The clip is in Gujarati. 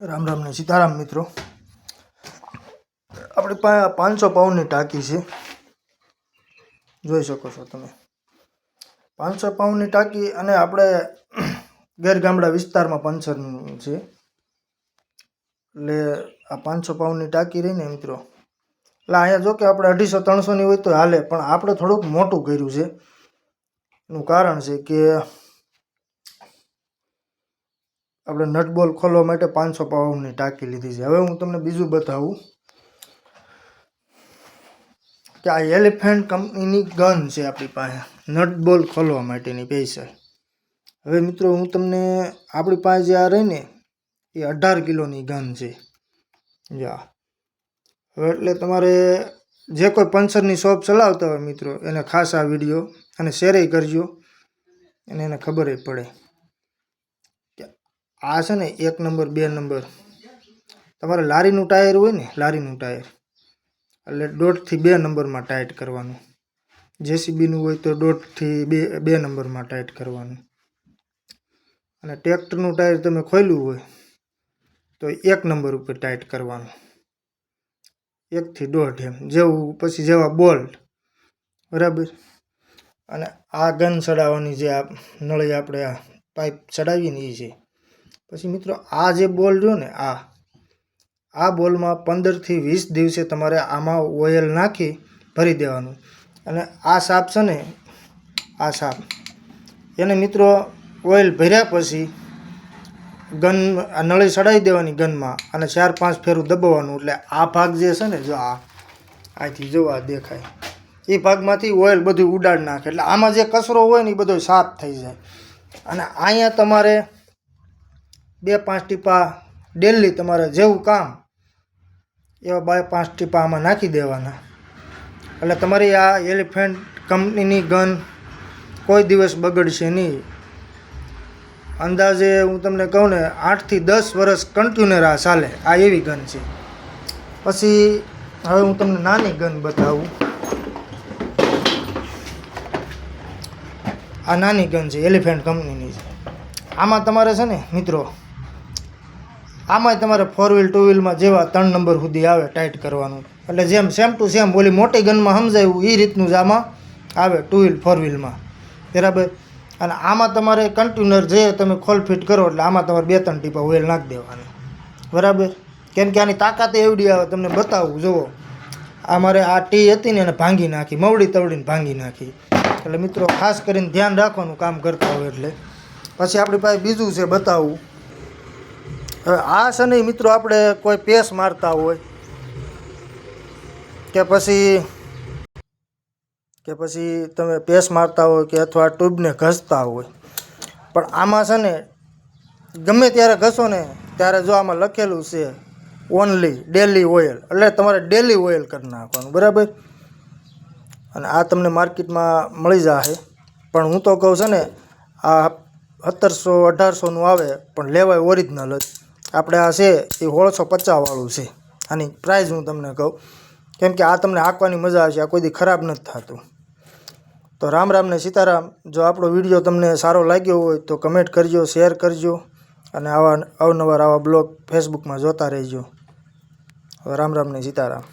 राम राम ने सीताराम मित्रों। अपनी पास 500 पाउंड की टाँकी है, જોઈ શકો છો તમે। 500 પાઉન્ડ ની ટાંકી અને આપણે ગેર ગામડા વિસ્તારમાં પંચર છે એટલે આ 500 પાઉન્ડ ની ટાંકી રહી ને મિત્રો, એટલે અહીંયા જો કે આપણે 250-300 ની હોય તો હાલે, પણ આપણે થોડુંક મોટું કર્યું છે। એનું કારણ છે કે આપણે નટ બોલ ખોલવા માટે 500 પાઉન્ડ ની ટાંકી લીધી છે। હવે હું તમને બીજું બતાવું કે આ એલિફન્ટ કંપનીની ગન છે આપણી પાસે નટ બોલ ખોલવા માટેની સ્પેશિયલ। હવે મિત્રો હું તમને આપણી પાસે જે આ રહી ને એ 18 કિલોની ગન છે જા। હવે એટલે તમારે જે કોઈ પંચરની શોપ ચલાવતા હોય મિત્રો એને ખાસ આ વિડીયો અને શેર કરજો અને એને ખબર પડે કે આ છે ને 1 નંબર 2 નંબર તમારે લારીનું ટાયર હોય ને, લારીનું ટાયર એટલે 1.5 થી 2 નંબરમાં ટાઈટ કરવાનું। જેસીબીનું હોય તો 1.5 થી 2 નંબરમાં ટાઈટ કરવાનું, અને ટ્રેક્ટરનું ટાયર તમે ખોલ્યું હોય તો 1 નંબર ઉપર ટાઈટ કરવાનું, 1 થી 1.5 એમ જેવું, પછી જેવા બોલ્ટ બરાબર। અને આ ગન ચડાવવાની જે આ નળી આપણે આ પાઇપ ચડાવીએ ને એ છે। પછી મિત્રો આ જે બોલ રહ્યો ને આ બોલમાં 15 થી 20 દિવસે તમારે આમાં ઓઇલ નાખી ભરી દેવાનું। અને આ સાપ છે ને, આ સાપ એને મિત્રો ઓઇલ ભર્યા પછી ગન આ નળી ચડાવી દેવાની ગનમાં અને 4-5 ફેરું દબાવવાનું, એટલે આ ભાગ જે છે ને જો આથી જો આ દેખાય એ ભાગમાંથી ઓઇલ બધું ઉડાડી નાખે, એટલે આમાં જે કચરો હોય ને એ બધો સાફ થઈ જાય। અને અહીંયા તમારે 2-5 ટીપા ડેલી તમારે જેવું કામ એવા 2-5 ટીપા આમાં નાખી દેવાના, એટલે તમારી આ એલિફન્ટ કંપનીની ગન કોઈ દિવસ બગડશે નહીં। અંદાજે હું તમને કહું ને 8 થી 10 વર્ષ કન્ટિન્યુઅર આ ચાલે, આ એવી ગન છે। પછી હવે હું તમને નાની ગન બતાવું। આ નાની ગન છે, એલિફન્ટ કંપનીની છે। આમાં તમારે છે ને મિત્રો, આમાંય તમારે 4 વ્હીલ 2 વ્હીલમાં જેવા 3 નંબર સુધી આવે ટાઈટ કરવાનું, એટલે જેમ સેમ ટુ સેમ બોલી મોટી ગનમાં સમજાયું એ રીતનું જ આમાં આવે 2 વ્હીલ 4 વ્હીલમાં બરાબર। અને આમાં તમારે કન્ટિન્યુઅર જે તમે ખોલ ફિટ કરો એટલે આમાં તમારે 2-3 ટીપા ઓઇલ નાખી દેવાનું બરાબર। કેમ કે આની તાકાત એવડી આવે, તમને બતાવું જુઓ। અમારે આ ટી હતી ને એને ભાંગી નાખી, મવડી તવડીને ભાંગી નાખી, એટલે મિત્રો ખાસ કરીને ધ્યાન રાખવાનું કામ કરતા હોય એટલે। પછી આપણી પાસે બીજું છે બતાવું। હવે આ છે ને મિત્રો, આપણે કોઈ પેસ મારતા હોય કે પછી તમે પેસ મારતા હોય કે અથવા ટ્યુબને ઘસતા હોય, પણ આમાં છે ને ગમે ત્યારે ઘસો ને ત્યારે જો આમાં લખેલું છે ઓનલી ડેલી ઓઇલ, એટલે તમારે ડેલી ઓઇલ કરી નાખવાનું બરાબર। અને આ તમને માર્કેટમાં મળી જશે, પણ હું તો કહું છે ને આ 1700-1800નું આવે, પણ લેવાય ઓરિજિનલ જ। આપણે આ છે એ 1650 વાળું છે, આની પ્રાઇસ હું તમને કહું, કેમ કે આ તમને હાંકવાની મજા આવશે, આ કોઈ દી ખરાબ નથી થતું। તો રામ રામ ને સીતારામ। જો આપણો વિડીયો તમને સારો લાગ્યો હોય તો કમેન્ટ કરજો, શેર કરજો, અને અવનવાર આવા બ્લોગ ફેસબુકમાં જોતા રહેજો। રામ રામ ને સીતારામ।